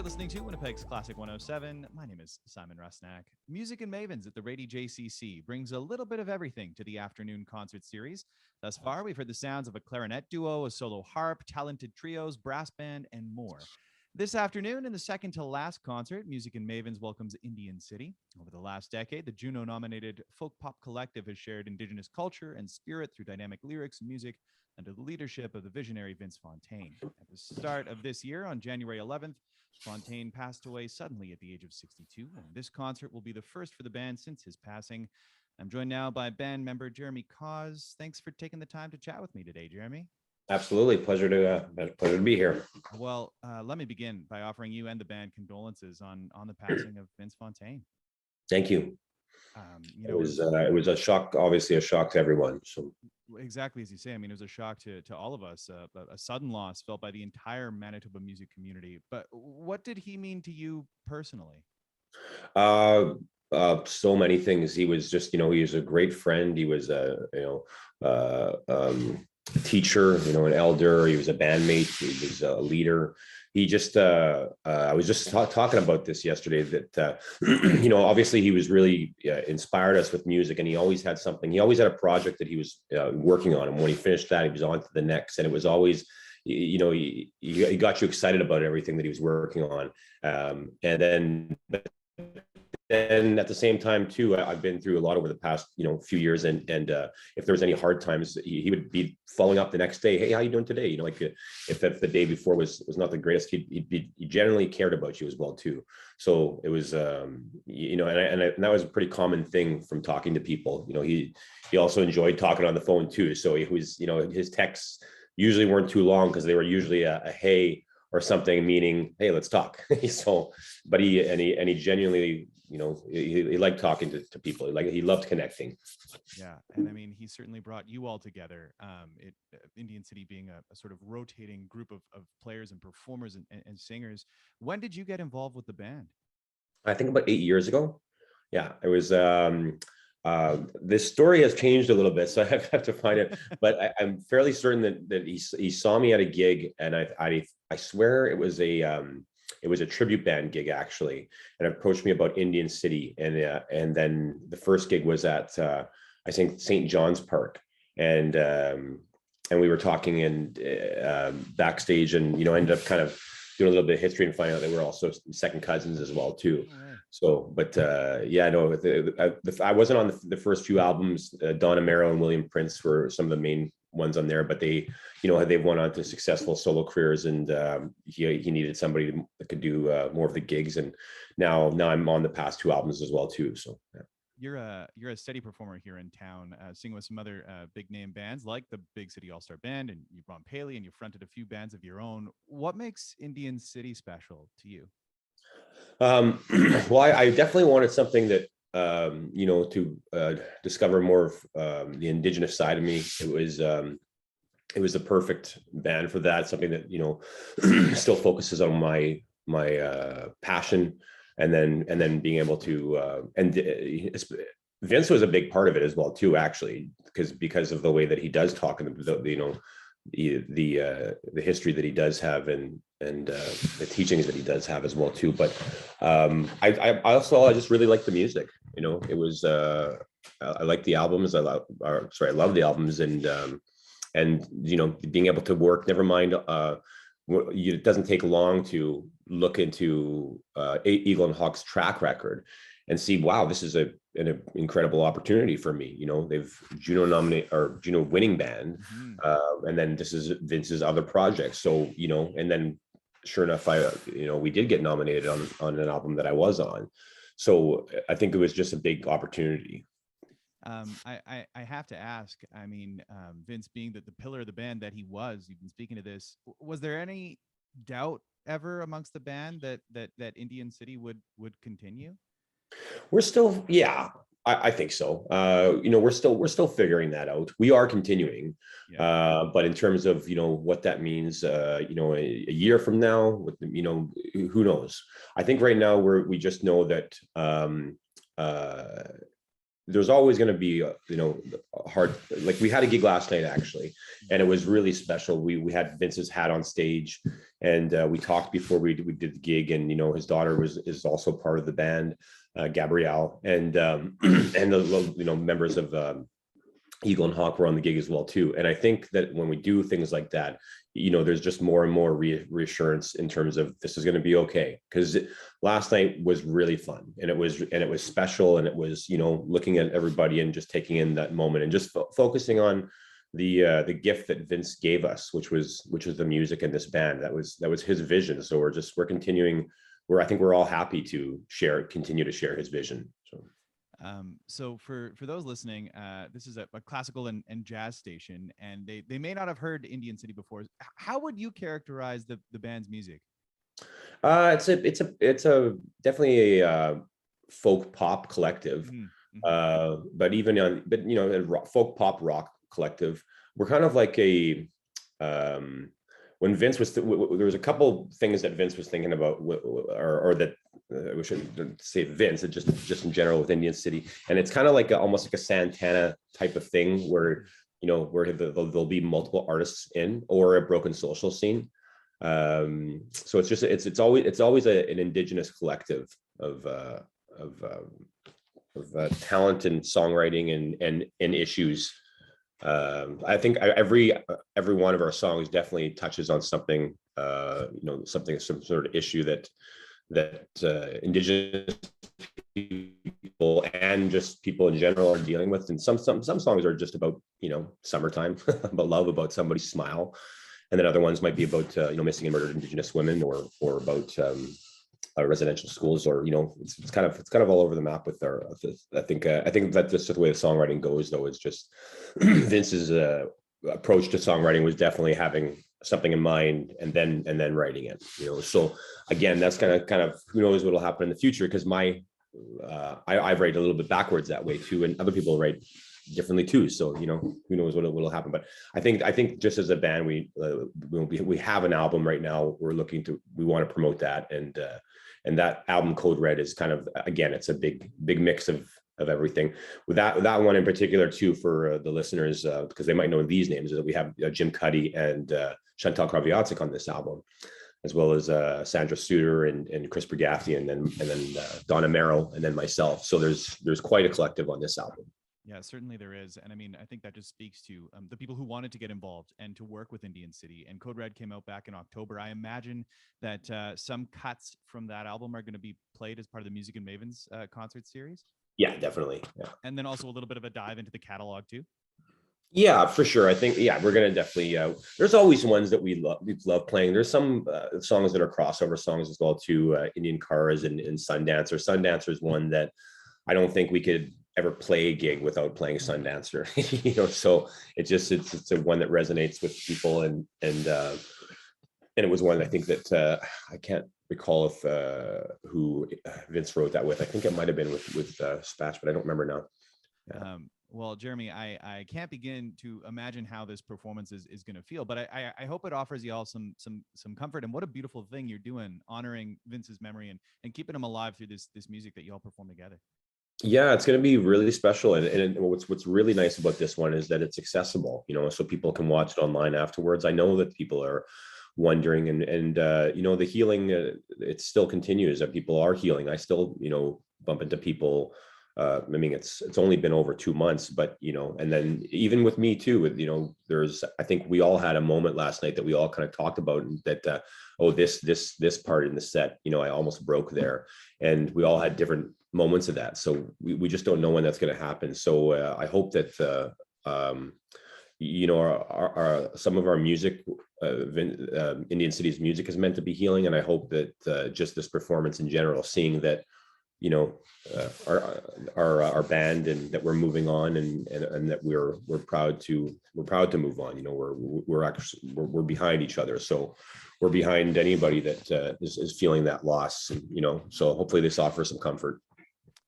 listening to Winnipeg's Classic 107. My name is Simon Rusnak. Music and Mavens at the Rady JCC brings a little bit of everything to the afternoon concert series. Thus far, we've heard the sounds of a clarinet duo, a solo harp, talented trios, brass band, and more. This afternoon, in the second to last concert, Music and Mavens welcomes Indian City. Over the last decade, the Juno-nominated folk pop collective has shared Indigenous culture and spirit through dynamic lyrics and music under the leadership of the visionary Vince Fontaine. At the start of this year, on January 11th, Fontaine passed away suddenly at the age of 62, and this concert will be the first for the band since his passing. I'm joined now by band member Jeremy Koz. Thanks for taking the time to chat with me today, Jeremy. Absolutely. Pleasure to be here. Well, let me begin by offering you and the band condolences on the passing of Vince Fontaine. Thank you. It was a shock, obviously a shock to everyone. So exactly as you say, I mean, it was a shock to all of us, a sudden loss felt by the entire Manitoba music community. But what did he mean to you personally? So many things. He was just, he was a great friend. He was a teacher, an elder. He was a bandmate. He was a leader. He just, I was just talking about this yesterday that, obviously he was really inspired us with music, and he always had something. He always had a project that he was working on. And when he finished that, he was on to the next. And it was always, he got you excited about everything that he was working on. And at the same time too, I've been through a lot over the past, few years. And if there was any hard times, he would be following up the next day. Hey, how you doing today? If the day before was not the greatest, he generally cared about you as well too. So it was, and that was a pretty common thing from talking to people. He also enjoyed talking on the phone too. So it was, his texts usually weren't too long because they were usually a hey or something, meaning, hey, let's talk. So, but he genuinely, he liked talking to people. He loved connecting. Yeah, and I mean, he certainly brought you all together. Indian City being a sort of rotating group of players and performers and singers. When did you get involved with the band? I think about 8 years ago. Yeah, it was. This story has changed a little bit, so I have to find it. But I'm fairly certain that he saw me at a gig, and I swear it was a tribute band gig actually, and approached me about Indian City, and then the first gig was at I think St. John's Park, and we were talking and backstage, and ended up kind of doing a little bit of history and finding out that we're also second cousins as well too. So, but I wasn't on the first few albums. Don Amaro and William Prince were some of the main ones on there, but they, they've went on to successful solo careers, and he needed somebody that could do more of the gigs. And now I'm on the past two albums as well too. So yeah. You're a steady performer here in town, singing with some other big name bands like the Big City All Star Band, and you brought Paley, and you fronted a few bands of your own. What makes Indian City special to you? Well, I definitely wanted something that to discover more of the Indigenous side of me. It was a perfect band for that. Something that still focuses on my passion. And then being able to Vince was a big part of it as well too, actually, because of the way that he does talk, and the history that he does have, and the teachings that he does have as well too. But I just really like the music. It was I like the albums. I love the albums, and being able to work. Never mind. It doesn't take long to look into Eagle and Hawk's track record and see, wow, this is an incredible opportunity for me. They've Juno-nominated or Juno-winning band, and then this is Vince's other project. So and then sure enough, we did get nominated on an album that I was on. So I think it was just a big opportunity. I have to ask, I mean, Vince being the pillar of the band that he was, you've been speaking to this, was there any doubt ever amongst the band that Indian City would continue? We're still, yeah, I think so. We're still figuring that out. We are continuing, but in terms of what that means, a year from now, who knows? I think right now we just know that there's always going to be, hard, like we had a gig last night actually, and it was really special. We had Vince's hat on stage. And we talked before we did the gig, and his daughter is also part of the band, Gabrielle, and and the members of Eagle and Hawk were on the gig as well too. And I think that when we do things like that, there's just more and more reassurance in terms of this is going to be okay. Because last night was really fun, and it was special, and it was looking at everybody and just taking in that moment and just focusing on the gift that Vince gave us, which was the music and this band. That was his vision. So we're continuing. I think we're all happy to continue to share his vision. So for those listening, this is a classical and jazz station, and they may not have heard Indian City before. How would you characterize the band's music? It's a definitely a folk pop collective, but a folk pop rock collective. We're kind of like a when Vince was there was a couple things that Vince was thinking about, or that we shouldn't say Vince, just in general with Indian City, and it's kind of like almost like a Santana type of thing where where there'll be multiple artists in, or a broken social scene. So it's always an Indigenous collective of talent and songwriting and issues. I think every one of our songs definitely touches on something, some sort of issue that Indigenous people and just people in general are dealing with. And some songs are just about summertime, about love, about somebody's smile, and then other ones might be about missing and murdered Indigenous women, or about residential schools, or it's kind of all over the map with our. I think that's just the way the songwriting goes, though. It's just Vince's approach to songwriting was definitely having something in mind and then writing it. So again, that's kind of who knows what'll happen in the future, because I write a little bit backwards that way too, and other people write differently too. So who knows what'll happen. But I think just as a band, we have an album right now. We want to promote that, and that album Code Red is kind of, again, it's a big mix of everything. With that one in particular too, for the listeners, because they might know these names, is that we have Jim Cuddy and Chantal Kraviatzik on this album, as well as Sandra Suter and Chris Bergaffi, and then Donna Merrill, and then myself. So there's quite a collective on this album. Yeah, certainly there is. And I mean, I think that just speaks to the people who wanted to get involved and to work with Indian City. And Code Red came out back in October. I imagine that some cuts from that album are going to be played as part of the Music and Mavens concert series. Yeah, definitely. Yeah. And then also a little bit of a dive into the catalog too. Yeah, for sure. I think, we're going to definitely, there's always ones that we love playing. There's some songs that are crossover songs as well too. Indian Cars and Sundancer. Sundancer is one that I don't think we could ever play a gig without playing Sundancer. So it's a one that resonates with people, and it was one I think that I can't recall if who Vince wrote that with. I think it might have been with Spatch, but I don't remember now. Yeah. Well, Jeremy, I can't begin to imagine how this performance is going to feel, but I hope it offers you all some comfort. And what a beautiful thing you're doing, honoring Vince's memory and keeping him alive through this music that you all perform together. Yeah, it's going to be really special. And what's really nice about this one is that it's accessible, so people can watch it online afterwards. I know that people are wondering, and the healing, it still continues, that people are healing. I still, bump into people. I mean, it's only been over 2 months, but, and then even with me too, with, I think we all had a moment last night that we all kind of talked about, that, this part in the set, I almost broke there, and we all had different moments of that. So we just don't know when that's going to happen. So I hope that, some of our music, Indian City's music is meant to be healing. And I hope that just this performance in general, seeing that, our band, and that we're moving on, and that we're proud to move on. We're behind each other. So we're behind anybody that is feeling that loss. And, so hopefully this offers some comfort.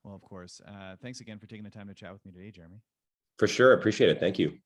Well, of course. Thanks again for taking the time to chat with me today, Jeremy. For sure. Appreciate it. Thank you.